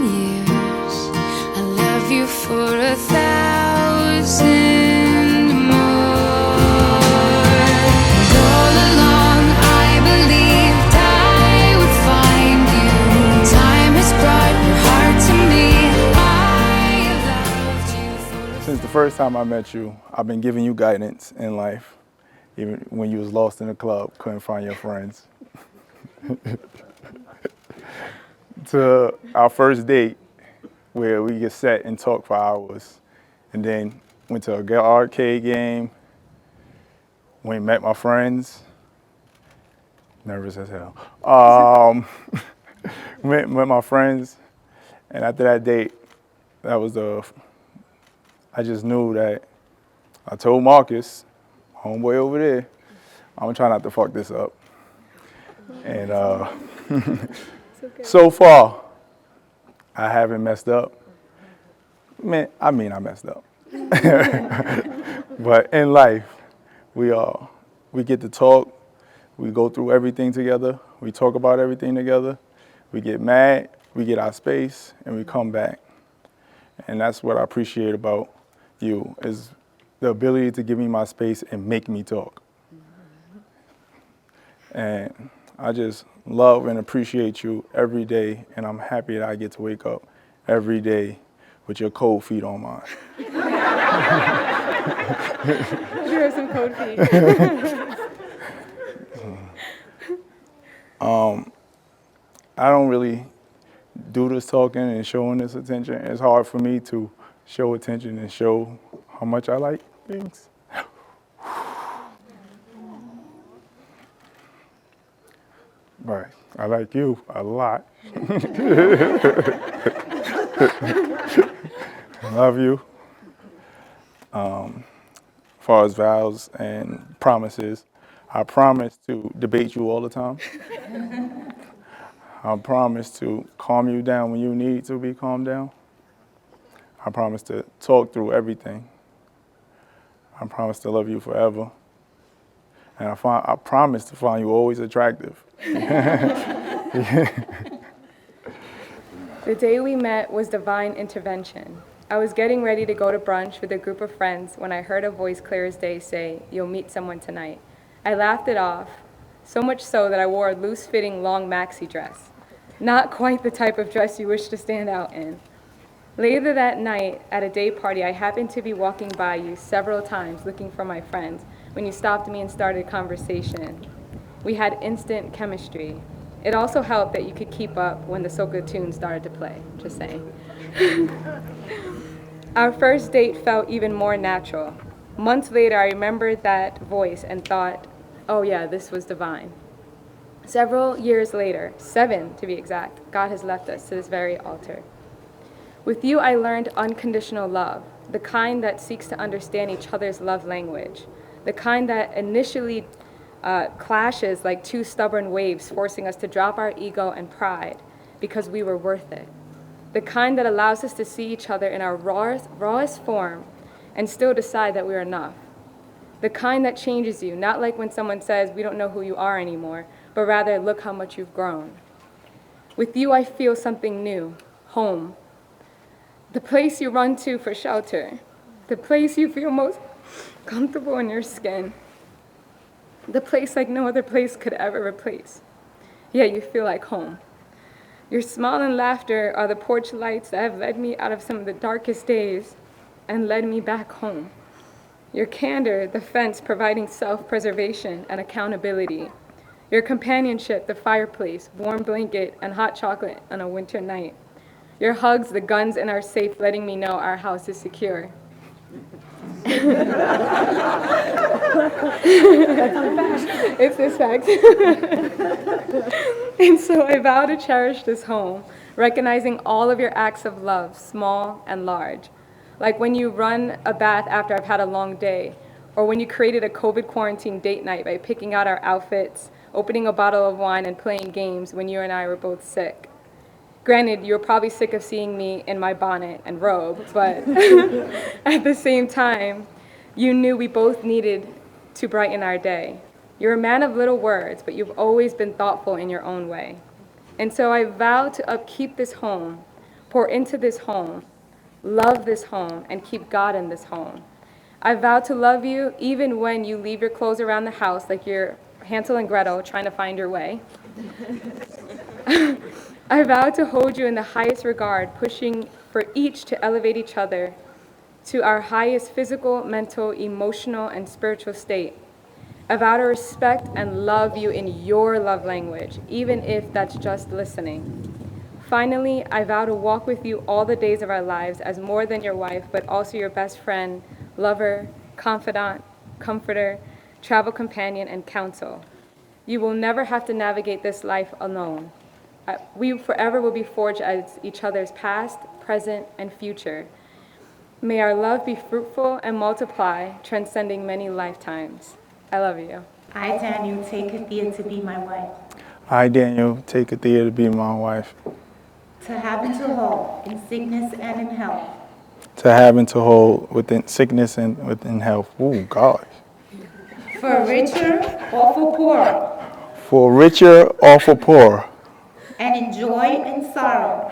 years. I love you for 1,000 more. And all along I believed I would find you. Time has brought your heart to me. I loved you for Since the first time I met you, I've been giving you guidance in life. Even when you was lost in the club, couldn't find your friends. To our first date, where we get set and talk for hours, and then went to a arcade game, went and met my friends. Nervous as hell. Met my friends, and after that date, I just knew that I told Marcus, homeboy over there, I'm gonna try not to fuck this up. And so far, I haven't messed up. I messed up. But in life, we get to talk, we go through everything together, we talk about everything together, we get mad, we get our space, and we come back. And that's what I appreciate about you, is the ability to give me my space and make me talk. And I just love and appreciate you every day, and I'm happy that I get to wake up every day with your cold feet on mine. You have some cold feet. I don't really do this talking and showing this attention. It's hard for me to show attention and show how much I like things. But I like you a lot. I love you. As far as vows and promises, I promise to debate you all the time. I promise to calm you down when you need to be calmed down. I promise to talk through everything. I promise to love you forever. And I promise to find you always attractive. The day we met was divine intervention. I was getting ready to go to brunch with a group of friends when I heard a voice clear as day say, "You'll meet someone tonight." I laughed it off, so much so that I wore a loose-fitting long maxi dress. Not quite the type of dress you wish to stand out in. Later that night, at a day party, I happened to be walking by you several times looking for my friends when you stopped me and started a conversation. We had instant chemistry. It also helped that you could keep up when the soca tune started to play, just saying. Our first date felt even more natural. Months later, I remembered that voice and thought, oh yeah, this was divine. Several years later, 7 to be exact, God has left us to this very altar. With you, I learned unconditional love, the kind that seeks to understand each other's love language, the kind that initially clashes like two stubborn waves, forcing us to drop our ego and pride because we were worth it, the kind that allows us to see each other in our rawest form and still decide that we're enough, the kind that changes you, not like when someone says, we don't know who you are anymore, but rather, look how much you've grown. With you, I feel something new, home. The place you run to for shelter. The place you feel most comfortable in your skin. The place like no other place could ever replace. Yet you feel like home. Your smile and laughter are the porch lights that have led me out of some of the darkest days and led me back home. Your candor, the fence providing self-preservation and accountability. Your companionship, the fireplace, warm blanket, and hot chocolate on a winter night. Your hugs, the guns in our safe, letting me know our house is secure. It's this fact. And so I vow to cherish this home, recognizing all of your acts of love, small and large. Like when you run a bath after I've had a long day, or when you created a COVID quarantine date night by picking out our outfits, opening a bottle of wine, and playing games when you and I were both sick. Granted, you were probably sick of seeing me in my bonnet and robe, but at the same time, you knew we both needed to brighten our day. You're a man of little words, but you've always been thoughtful in your own way. And so I vow to upkeep this home, pour into this home, love this home, and keep God in this home. I vow to love you even when you leave your clothes around the house like you're Hansel and Gretel trying to find your way. I vow to hold you in the highest regard, pushing for each to elevate each other to our highest physical, mental, emotional, and spiritual state. I vow to respect and love you in your love language, even if that's just listening. Finally, I vow to walk with you all the days of our lives as more than your wife, but also your best friend, lover, confidant, comforter, travel companion, and counsel. You will never have to navigate this life alone. We forever will be forged as each other's past, present, and future. May our love be fruitful and multiply, transcending many lifetimes. I love you. I, Daniel, take Kathia to be my wife, I, Daniel, take Kathia to be my wife, to have and to hold in sickness and in health, to have and to hold within sickness and within health. Ooh, God. for richer or for poorer, For richer or for poor, and in joy and sorrow.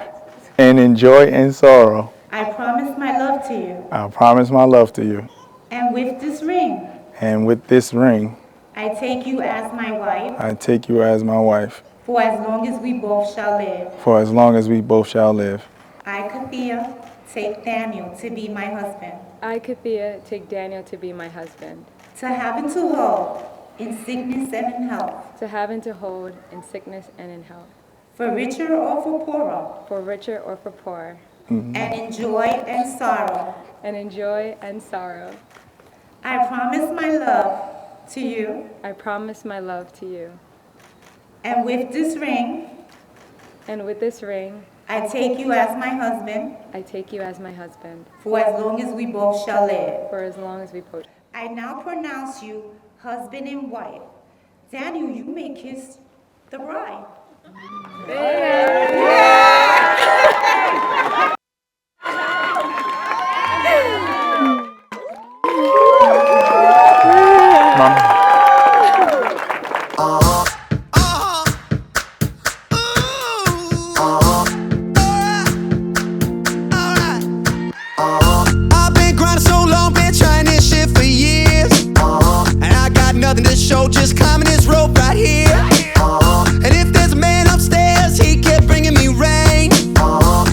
and in joy and sorrow, I promise my love to you, I promise my love to you. and with this ring, And with this ring, I take you as my wife, I take you as my wife, for as long as we both shall live. for as long as we both shall live. I, Kathia, take Daniel to be my husband, I, Kathia, take Daniel to be my husband, to have and to hold in sickness and in health, to have and to hold in sickness and in health, for richer or for poorer, for richer or for poor, and in joy and sorrow. and in joy and sorrow. I promise my love to you, I promise my love to you. and with this ring, And with this ring, I take you as my husband, I take you as my husband, for as long as we both shall live. for as long as we both. I now pronounce you husband and wife. Daniel, you may kiss the bride. Mama. I've been grinding so long, been trying this shit for years. And I got nothing to show, just climbing this rope right here. And if there's a man upstairs, he kept bringing me rain.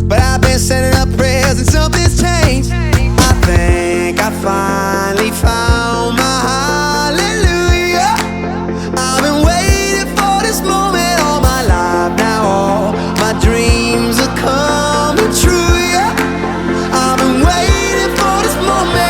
But I've been sending up prayers and something's changed. I think I finally found my hallelujah. I've been waiting for this moment all my life now. All my dreams are coming true, yeah. I've been waiting for this moment.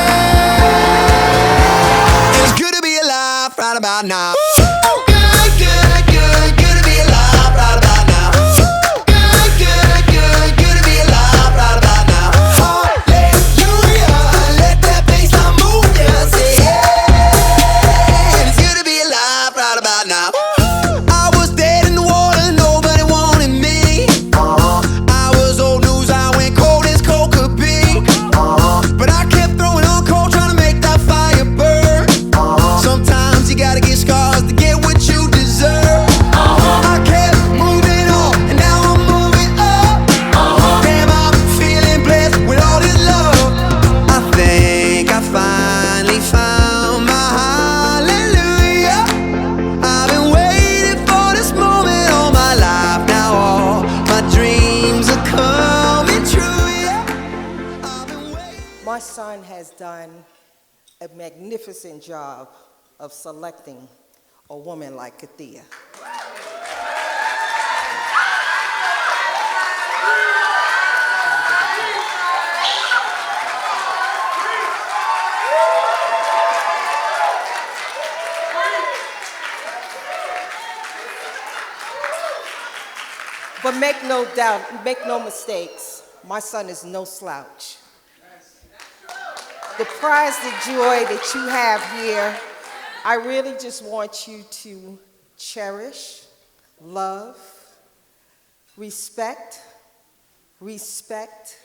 It's good to be alive right about now. Good, good, good, good to be alive right about now. Good, good, good, good to be alive right about now. Hallelujah, let that bassline move, yeah, say yeah. It's good to be alive right about now. I was dead in the water, nobody wanted me. I was old news, I went cold as cold could be. But I kept throwing on cold, trying to make that fire burn. Sometimes you gotta get scars to get what you deserve. I kept moving on, and now I'm moving up. Damn, I'm feeling blessed with all this love. I think I finally found my hallelujah. I've been waiting for this moment all my life now. All my dreams are coming true, yeah. I've been waiting. My son has done a magnificent job of selecting a woman like Kathia. But make no doubt, make no mistakes, my son is no slouch. The prize, the joy that you have here, I really just want you to cherish, love, respect, respect,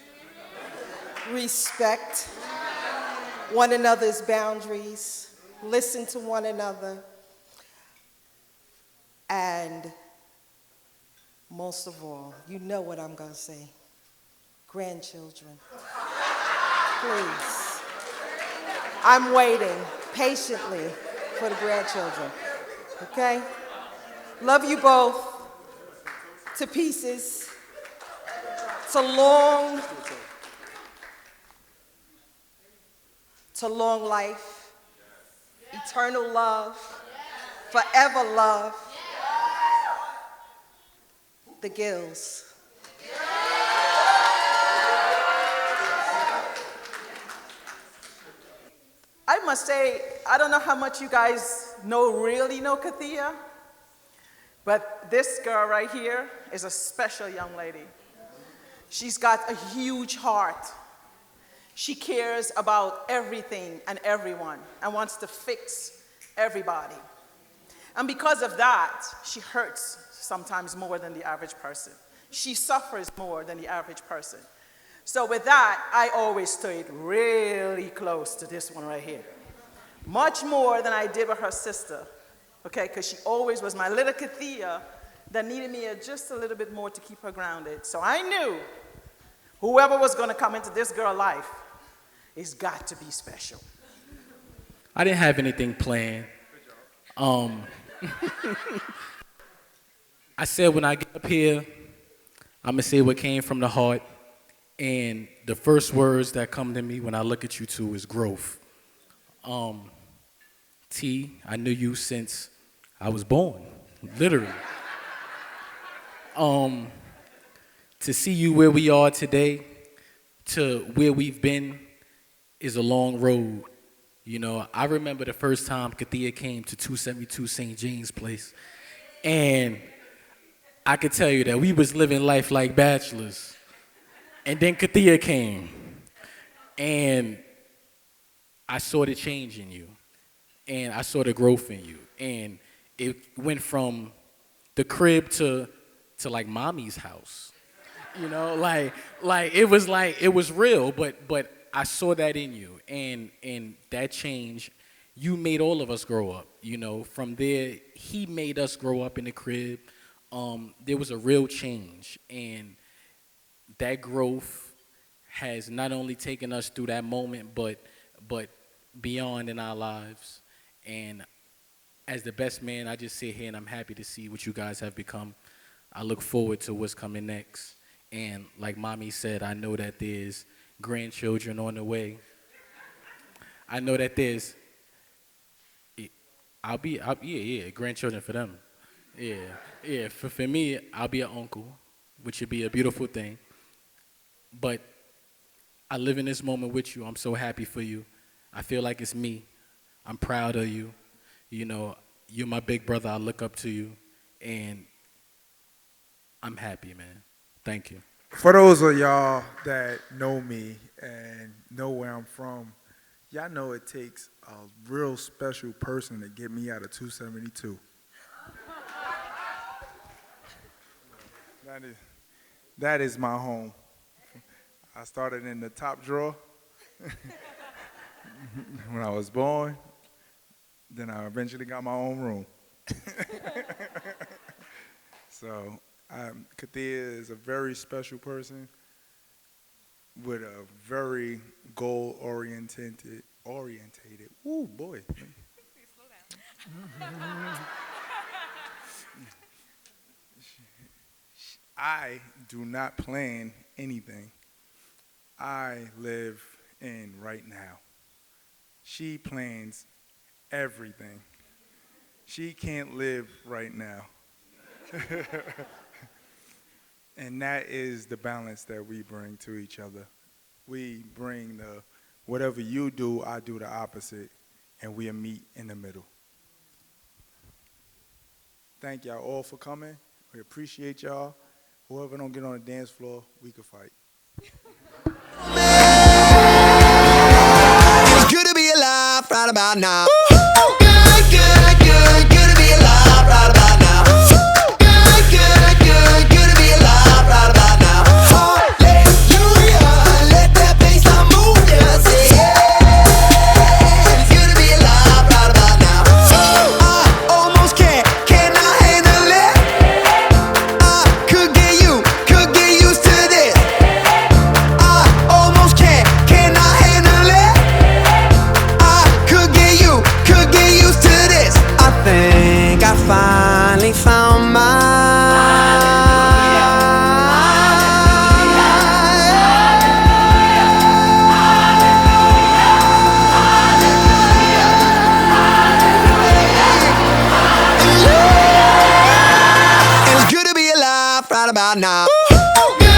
respect one another's boundaries, listen to one another, and most of all, you know what I'm gonna say, grandchildren. Please. I'm waiting patiently for the grandchildren. Okay? Love you both to pieces. It's a long life, eternal love, forever love. The Gills. I must say, I don't know how much you guys really know Kathia, but this girl right here is a special young lady. She's got a huge heart. She cares about everything and everyone and wants to fix everybody. And because of that, she hurts sometimes more than the average person. She suffers more than the average person. So with that, I always stayed really close to this one right here. Much more than I did with her sister, okay? Because she always was my little Kathia that needed me just a little bit more to keep her grounded. So I knew whoever was gonna come into this girl's life has got to be special. I didn't have anything planned. I said when I get up here, I'm gonna say what came from the heart. And the first words that come to me when I look at you two is growth. T, I knew you since I was born, literally. To see you where we are today, to where we've been, is a long road. You know, I remember the first time Kathia came to 272 St. James Place, and I could tell you that we was living life like bachelors. And then Kathia came, and I saw the change in you, and I saw the growth in you, and it went from the crib to like mommy's house, you know, like it was real, but I saw that in you, and that change, you made all of us grow up, you know. From there, he made us grow up in the crib. There was a real change, and that growth has not only taken us through that moment, but beyond in our lives. And as the best man, I just sit here and I'm happy to see what you guys have become. I look forward to what's coming next. And like Mommy said, I know that there's grandchildren on the way. I know that there's, grandchildren for them. Yeah, for me, I'll be an uncle, which would be a beautiful thing. But I live in this moment with you. I'm so happy for you. I feel like it's me. I'm proud of you. You know, you're my big brother. I look up to you. And I'm happy, man. Thank you. For those of y'all that know me and know where I'm from, y'all know it takes a real special person to get me out of 272. That is my home. I started in the top drawer when I was born. Then I eventually got my own room. So Kathia is a very special person with a very goal-orientated. Ooh, boy. I do not plan anything. I live in right now. She plans everything. She can't live right now. And that is the balance that we bring to each other. We bring the, whatever you do, I do the opposite, and we'll meet in the middle. Thank y'all all for coming. We appreciate y'all. Whoever don't get on the dance floor, we can fight. It's good to be alive right about now. Good, good, good, good to be alive right about now. Good, good, good, good to be alive right about now. Hallelujah, let that bass line move ya. Say yeah, it's good to be alive right about now. I almost can I handle it? I could get used to this. about now.